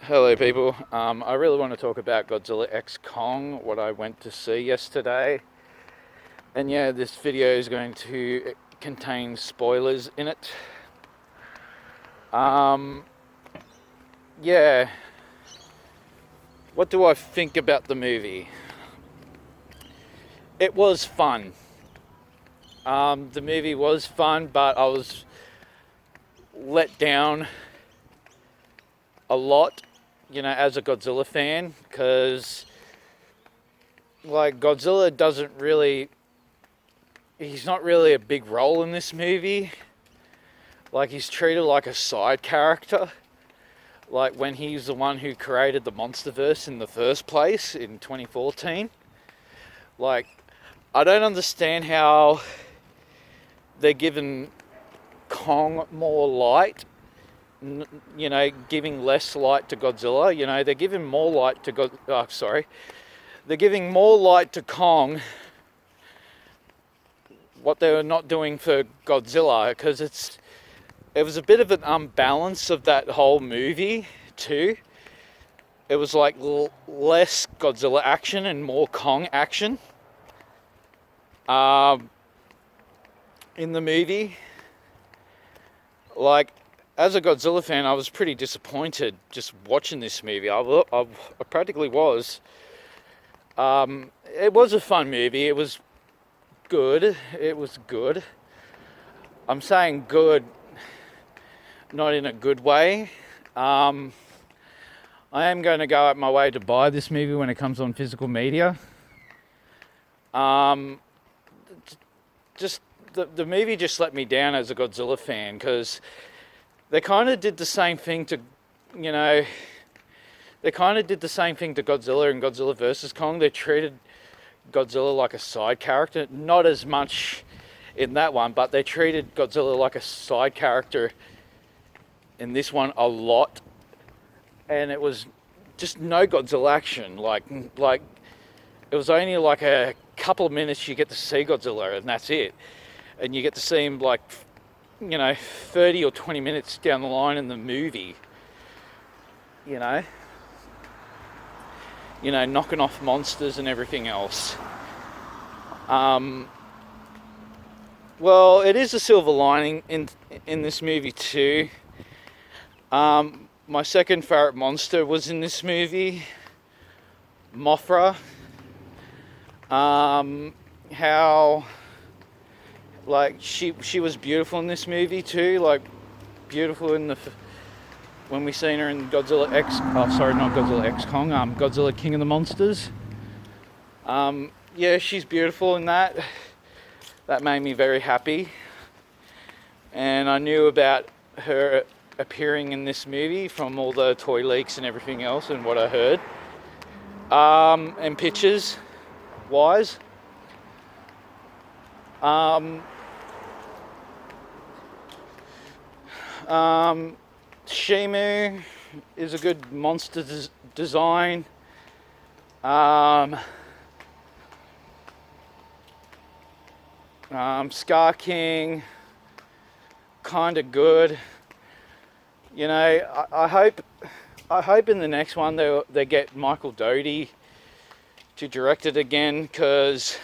Hello, people. I really want to talk about Godzilla X Kong, what I went to see yesterday. And yeah, this video is going to contain spoilers in it. Um, yeah, what do I think about the movie? It was fun. The movie was fun, but I was let down a lot, as a Godzilla fan, because Godzilla doesn't really, he's not really a big role in this movie. He's treated like a side character, when he's the one who created the MonsterVerse in the first place in 2014. I don't understand how they're giving Kong more light, giving less light to Godzilla. They're giving more light to they're giving more light to Kong, what they were not doing for Godzilla, because it was a bit of an unbalance of that whole movie too. It was less Godzilla action and more Kong action in the movie. As a Godzilla fan, I was pretty disappointed just watching this movie. I practically was. It was a fun movie. It was good. I'm saying good, not in a good way. I am going to go out my way to buy this movie when it comes on physical media. The movie just let me down as a Godzilla fan, because they kind of did the same thing to Godzilla and Godzilla vs. Kong. They treated Godzilla like a side character. Not as much in that one, but they treated Godzilla like a side character in this one a lot. And it was just no Godzilla action. It was only a couple of minutes you get to see Godzilla, and that's it. And you get to see him 30 or 20 minutes down the line in the movie. Knocking off monsters and everything else. Well, it is a silver lining in this movie too. My second favorite monster was in this movie, Mothra. How she was beautiful in this movie too, beautiful when we seen her in Godzilla X, not Godzilla X Kong, Godzilla King of the Monsters. Yeah, she's beautiful in that. That made me very happy. And I knew about her appearing in this movie from all the toy leaks and everything else and what I heard. And pictures wise. Shimu is a good monster design. Scar King, kind of good. I hope in the next one they get Michael Doty to direct it again, because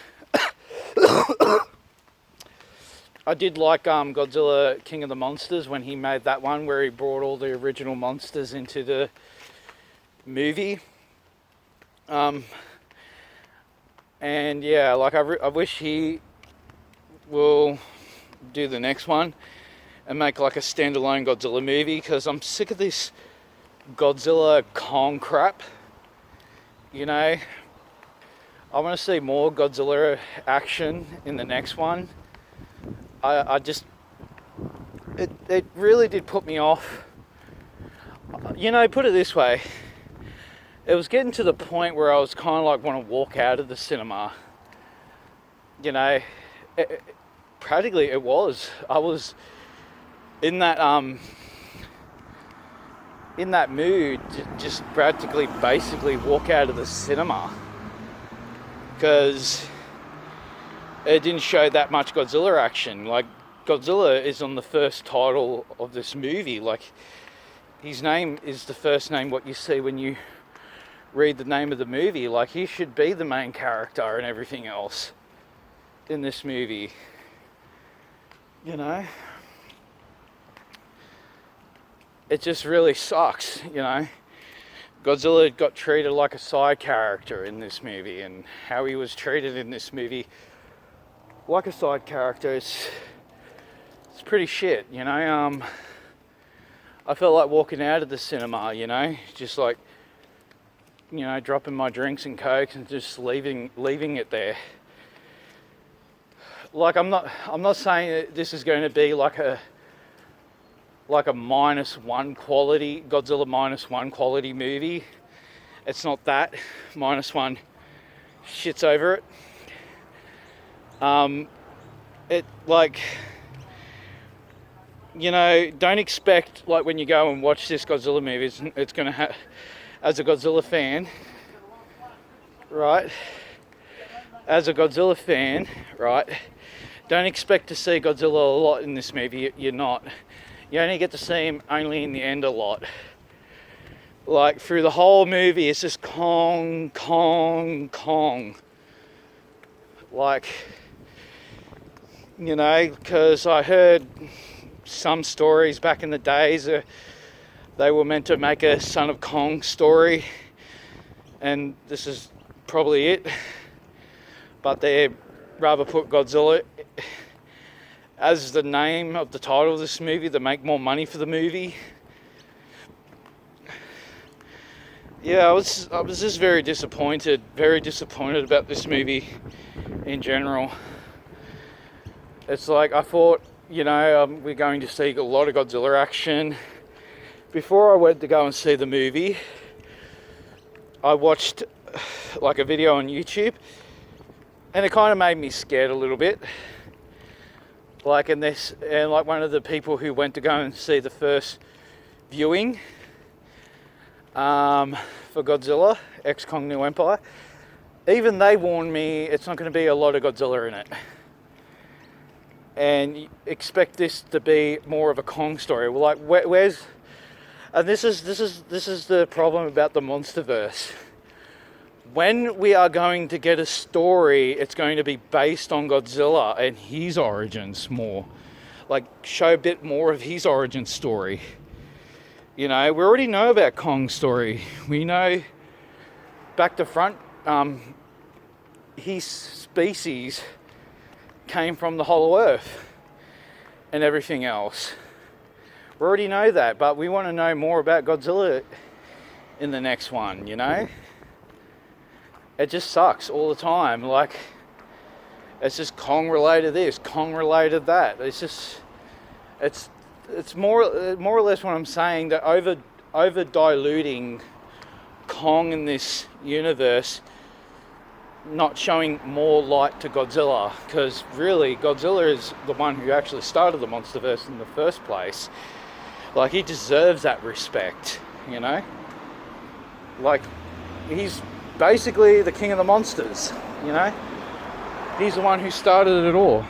I did like Godzilla King of the Monsters when he made that one where he brought all the original monsters into the movie. And yeah, I wish he will do the next one and make a standalone Godzilla movie, because I'm sick of this Godzilla Kong crap. I want to see more Godzilla action in the next one. It really did put me off. Put it this way, it was getting to the point where I was kind of want to walk out of the cinema. Practically it was. I was in that mood to just basically walk out of the cinema, because it didn't show that much Godzilla action. Godzilla is on the first title of this movie. his name is the first name what you see when you read the name of the movie. Like, he should be the main character and everything else in this movie. You know? It just really sucks, you know? Godzilla got treated like a side character in this movie, and how he was treated in this movie like a side character is it's pretty shit, you know? I felt like walking out of the cinema, you know, just like, you know, dropping my drinks and cokes and just leaving it there. Like, I'm not saying that this is going to be like a -1 quality, Godzilla -1 quality movie. It's not that. -1 shits over it. It, like, you know, don't expect, like, when you go and watch this Godzilla movie, it's going to have, as a Godzilla fan, right? As a Godzilla fan, right? Don't expect to see Godzilla a lot in this movie. You're not. You only get to see him only in the end a lot. Like, through the whole movie, it's just Kong, Kong, Kong. Like, you know, because I heard some stories back in the days, they were meant to make a Son of Kong story, and this is probably it. But they rather put Godzilla as the name of the title of this movie to make more money for the movie. Yeah, I was just very disappointed about this movie in general. It's like, I thought, you know, we're going to see a lot of Godzilla action. Before I went to go and see the movie, I watched like a video on YouTube, and it kind of made me scared a little bit. Like, and like one of the people who went to go and see the first viewing for Godzilla X Kong New Empire, even they warned me it's not going to be a lot of Godzilla in it, and expect this to be more of a Kong story. Well, like, where's, and this is the problem about the MonsterVerse. When we are going to get a story, it's going to be based on Godzilla and his origins more. Like, show a bit more of his origin story. You know, we already know about Kong's story. We know back to front, his species came from the Hollow Earth and everything else. We already know that, but we want to know more about Godzilla in the next one, you know? It just sucks all the time. Like, it's just Kong related this, Kong related that. It's just, it's more or less what I'm saying, that over diluting Kong in this universe, not showing more light to Godzilla, because really Godzilla is the one who actually started the MonsterVerse in the first place. Like, he deserves that respect, you know? Like, he's basically the king of the monsters, you know? He's the one who started it all.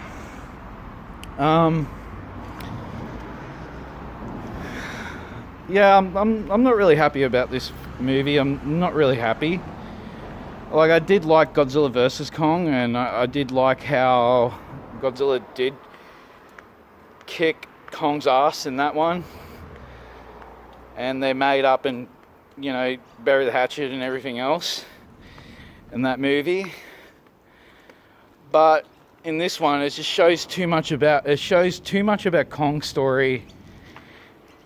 Yeah, I'm not really happy about this movie. I'm not really happy. Like, I did like Godzilla vs. Kong, and I did like how Godzilla did kick Kong's ass in that one. And they made up and, you know, bury the hatchet and everything else in that movie. But in this one, it just shows too much about Kong's story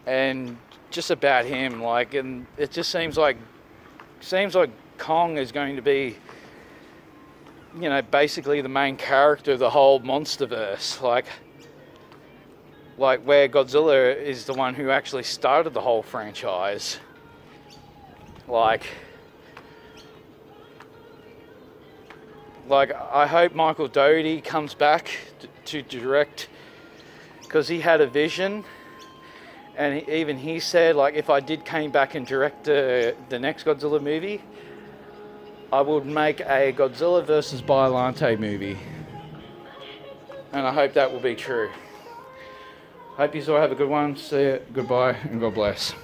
and just about him. Like, and it just seems like Kong is going to be, you know, basically the main character of the whole MonsterVerse. Like where Godzilla is the one who actually started the whole franchise. Like, I hope Michael Dougherty comes back to direct, because he had a vision, and even he said, like, if I came back and direct the next Godzilla movie, I would make a Godzilla versus Biollante movie. And I hope that will be true. Hope you all have a good one. See you. Goodbye and God bless.